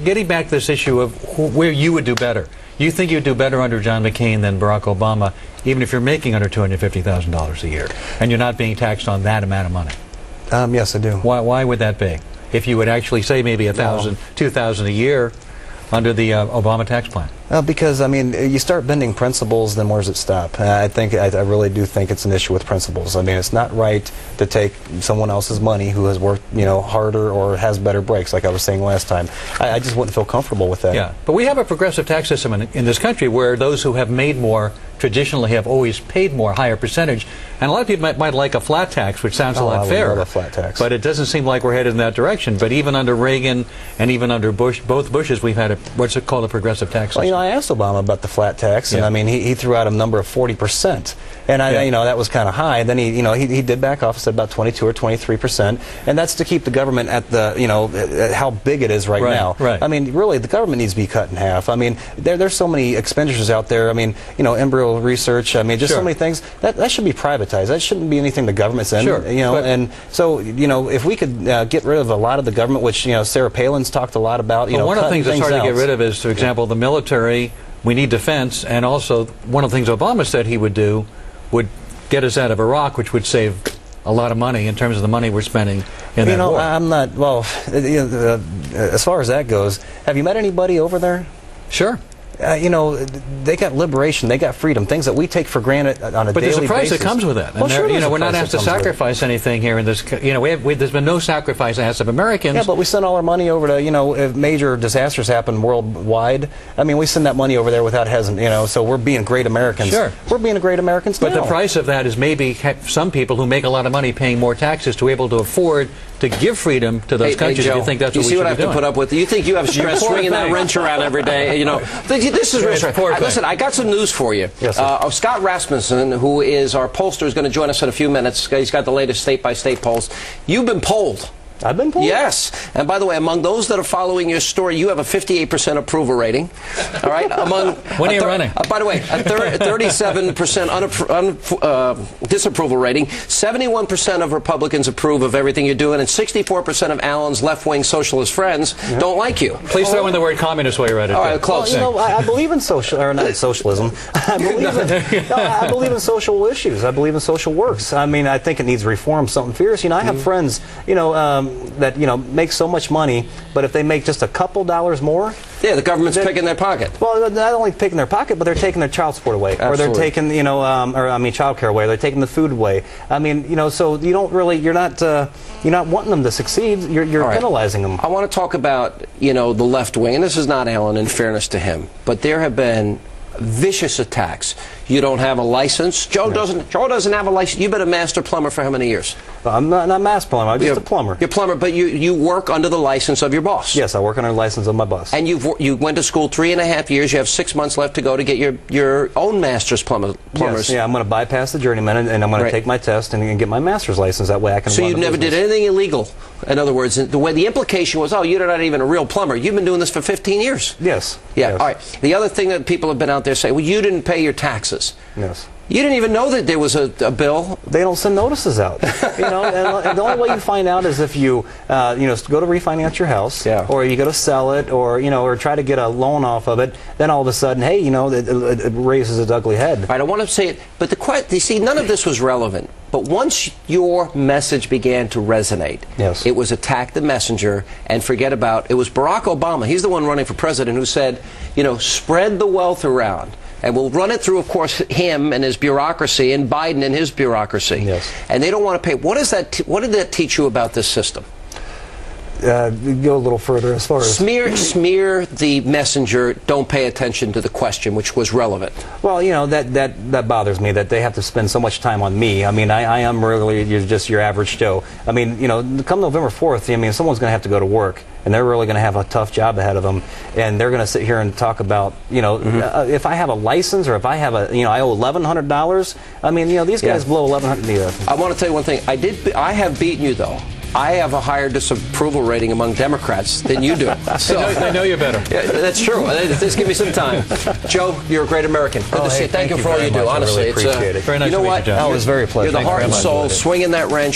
getting back to this issue of where you would do better. You think you'd do better under John McCain than Barack Obama, even if you're making under $250,000 a year, and you're not being taxed on that amount of money? Yes, I do. Why would that be? If you would actually say maybe $1,000, $2,000 a year under the Obama tax plan? Because, I mean, you start bending principles, then where does it stop? I really do think it's an issue with principles. I mean, it's not right to take someone else's money who has worked, harder or has better breaks, like I was saying last time. I just wouldn't feel comfortable with that. Yeah, but we have a progressive tax system in this country where those who have made more traditionally have always paid more, higher percentage. And a lot of people might like a flat tax, which sounds a lot fairer. I would love a flat tax. But it doesn't seem like we're headed in that direction. But even under Reagan and even under Bush, both Bushes, we've had what's it called, a progressive tax system. Well, I asked Obama about the flat tax, and I mean, he threw out a number of 40%, and that was kind of high. Then he did back off, said about 22 or 23%, and that's to keep the government at the at how big it is right now. Right. I mean, really, the government needs to be cut in half. I mean, there's so many expenditures out there. I mean, embryo research. I mean, just so many things that should be privatized. That shouldn't be anything the government's in. And so if we could get rid of a lot of the government, which Sarah Palin's talked a lot about. Well, one of the things that's hard to get rid of is, for example, the military. We need defense, and also one of the things Obama said he would do would get us out of Iraq, which would save a lot of money in terms of the money we're spending in that war. I'm not, well, as far as that goes, have you met anybody over there? Sure. They got liberation, they got freedom, things that we take for granted on a daily basis. But there's a price that comes with that. Well, sure, we're not asked to sacrifice anything here in this. There's been no sacrifice asked of Americans. Yeah, but we send all our money over to, if major disasters happen worldwide. I mean, we send that money over there without hesitation. So we're being great Americans. Sure, we're being great Americans. But the price of that is maybe some people who make a lot of money paying more taxes to be able to afford to give freedom to those countries. Joe, you think that's what we see should what I have to put up with? You think you have stress swinging that wrench around every day? This is real stress. Listen, I got some news for you. Yes, Scott Rasmussen, who is our pollster, is going to join us in a few minutes. He's got the latest state-by-state polls. You've been polled. I've been polled? Yes. And by the way, among those that are following your story, you have a 58% approval rating. All right? When are you running? By the way, a 37% disapproval rating. 71% of Republicans approve of everything you're doing, and 64% of Alan's left-wing socialist friends don't like you. Please throw in the word communist while you're at it. All right, close. Well, I believe in not socialism. I believe in social issues. I believe in social works. I mean, I think it needs reform, something fierce. I have friends, that make so much money, but if they make just a couple dollars more, yeah, the government's picking their pocket. Well, not only picking their pocket, but they're taking their child support away, or they're taking child care away. They're taking the food away. I mean, so you don't really, you're not wanting them to succeed. You're penalizing them. I want to talk about the left wing, and this is not Alan, in fairness to him, but there have been vicious attacks. You don't have a license. Joe doesn't have a license. You've been a master plumber for how many years? I'm not a master plumber. I'm just a plumber. You're a plumber, but you work under the license of your boss. Yes, I work under the license of my boss. And you went to school 3.5 years. You have 6 months left to go to get your own master's plumbers. Yes, yeah, I'm going to bypass the journeyman, and I'm going to take my test and get my master's license. That way I can. So you never did anything illegal. In other words, the implication was, you're not even a real plumber. You've been doing this for 15 years. Yes. Yeah. Yes. All right. The other thing that people have been out there saying, well, you didn't pay your taxes. Yes. You didn't even know that there was a bill. They don't send notices out. And the only way you find out is if you go to refinance your house, or you go to sell it, or or try to get a loan off of it. Then all of a sudden, hey, it raises its ugly head. Right. I want to say it, but you see, none of this was relevant. But once your message began to resonate, it was attack the messenger and forget about. It was Barack Obama. He's the one running for president who said, spread the wealth around. And we'll run it through, of course, him and his bureaucracy, and Biden and his bureaucracy. Yes. And they don't want to pay. What did that teach you about this system? Go a little further as far as smear the messenger. Don't pay attention to the question, which was relevant. Well, that bothers me that they have to spend so much time on me. I mean, I am really just your average Joe. I mean, come November 4th, someone's going to have to go to work, and they're really going to have a tough job ahead of them, and they're going to sit here and talk about, if I have a license, or if I have I owe $1,100. I mean, these guys blow $1,100. I want to tell you one thing. I have beaten you though. I have a higher disapproval rating among Democrats than you do. So, they know you better. Yeah, that's true. Just give me some time. Joe, you're a great American. Good to see you. Thank you for all you do. Honestly, I really appreciate it. Very nice you know to meet what? you, John. That was very pleasant. You're the heart and soul, swinging that wrench.